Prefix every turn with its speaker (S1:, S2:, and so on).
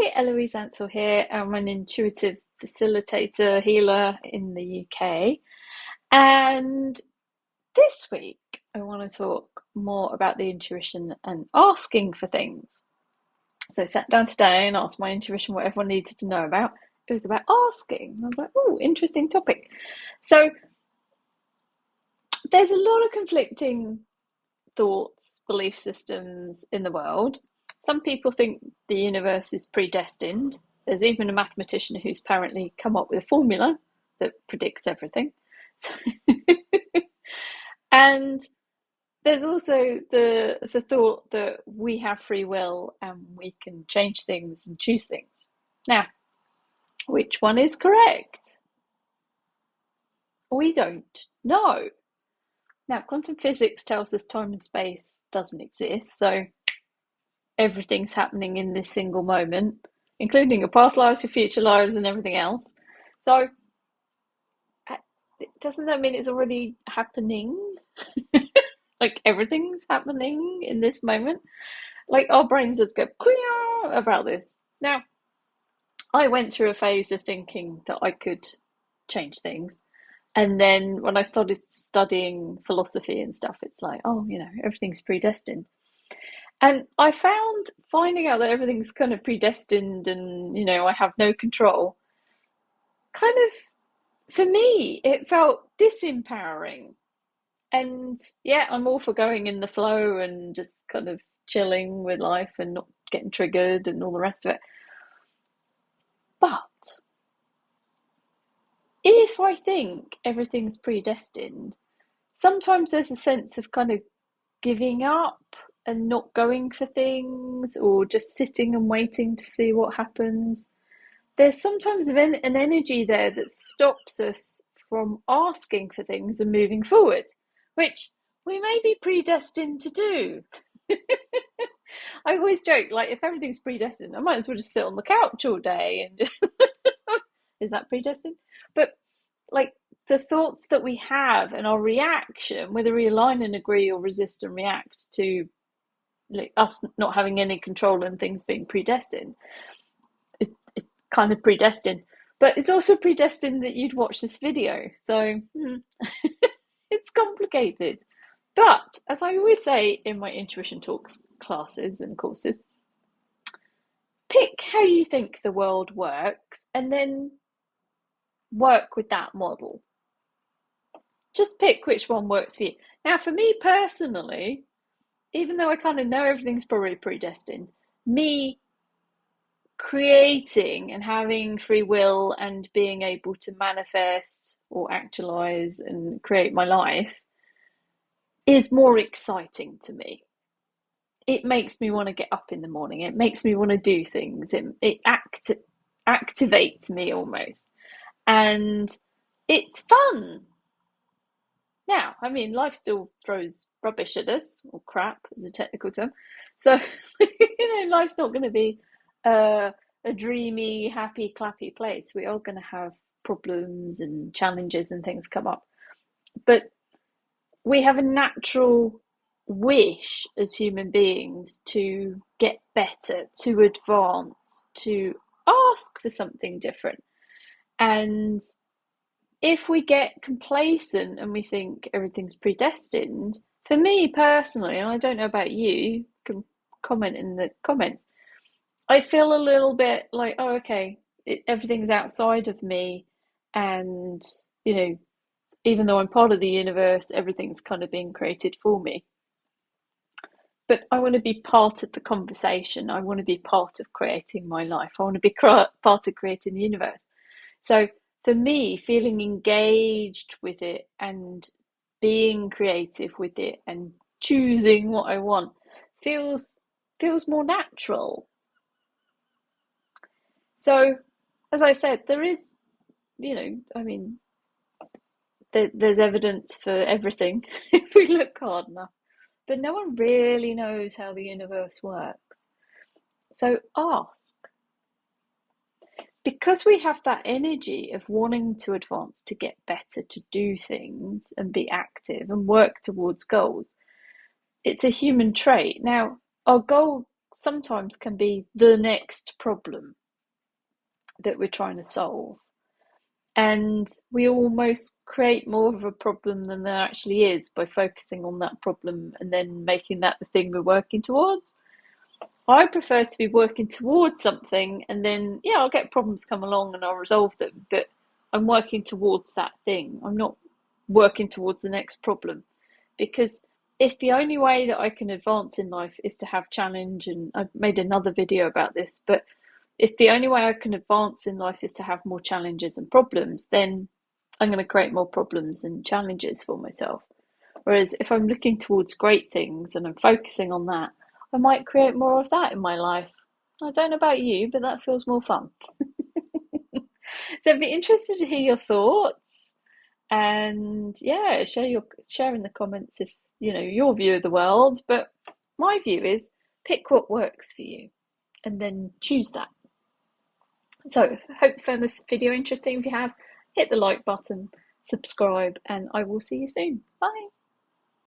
S1: Hi, Eloise Ansell here. I'm an intuitive facilitator healer in the UK. And this week, I want to talk more about the intuition and asking for things. So I sat down today and asked my intuition what everyone needed to know about. It was about asking. I was like, oh, interesting topic. So there's a lot of conflicting thoughts, belief systems in the world. Some people think the universe is predestined. There's even a mathematician who's apparently come up with a formula that predicts everything. So and there's also the thought that we have free will and we can change things and choose things. Now, which one is correct? We don't know. Now, quantum physics tells us time and space doesn't exist, so everything's happening in this single moment, including your past lives, your future lives, and everything else. So, doesn't that mean it's already happening? Like everything's happening in this moment? Like our brains just go about this. Now, I went through a phase of thinking that I could change things. And then when I started studying philosophy and stuff, it's like, oh, everything's predestined. And I found finding out that everything's kind of predestined and, I have no control, kind of, for me, it felt disempowering. And yeah, I'm all for going in the flow and just kind of chilling with life and not getting triggered and all the rest of it. But if I think everything's predestined, sometimes there's a sense of kind of giving up and not going for things or just sitting and waiting to see what happens. There's sometimes an energy there that stops us from asking for things and moving forward, which we may be predestined to do. I always joke, like, if everything's predestined, I might as well just sit on the couch all day and is that predestined? But like the thoughts that we have and our reaction, whether we align and agree or resist and react to like us not having any control and things being predestined, it's kind of predestined. But it's also predestined that you'd watch this video. So it's complicated. But as I always say in my Intuition Talks classes and courses, pick how you think the world works and then work with that model. Just pick which one works for you. Now, for me personally, even though I kind of know everything's probably predestined, me creating and having free will and being able to manifest or actualize and create my life is more exciting to me. It makes me want to get up in the morning. It makes me want to do things. It activates me almost. And it's fun. Now, I mean, life still throws rubbish at us, or crap is a technical term. So, life's not going to be a dreamy, happy, clappy place. We are going to have problems and challenges and things come up. But we have a natural wish as human beings to get better, to advance, to ask for something different. And if we get complacent and we think everything's predestined, for me personally, and I don't know about you, you can comment in the comments, I feel a little bit like, oh, okay, everything's outside of me. And, even though I'm part of the universe, everything's kind of being created for me. But I want to be part of the conversation. I want to be part of creating my life. I want to be part of creating the universe. So for me, feeling engaged with it and being creative with it and choosing what I want feels more natural. So, as I said, there is, there's evidence for everything if we look hard enough. But no one really knows how the universe works. So ask. Because we have that energy of wanting to advance, to get better, to do things and be active and work towards goals, it's a human trait. Now, our goal sometimes can be the next problem that we're trying to solve. And we almost create more of a problem than there actually is by focusing on that problem and then making that the thing we're working towards. I prefer to be working towards something, and then, yeah, I'll get problems come along and I'll resolve them, but I'm working towards that thing. I'm not working towards the next problem. Because if the only way that I can advance in life is to have challenge, and I've made another video about this, but if the only way I can advance in life is to have more challenges and problems, then I'm going to create more problems and challenges for myself. Whereas if I'm looking towards great things and I'm focusing on that, I might create more of that in my life. I don't know about you, but that feels more fun. So I'd be interested to hear your thoughts, and yeah, share in the comments if your view of the world. But my view is pick what works for you and then choose that. So hope you found this video interesting. If you have, hit the like button, subscribe, and I will see you soon. Bye.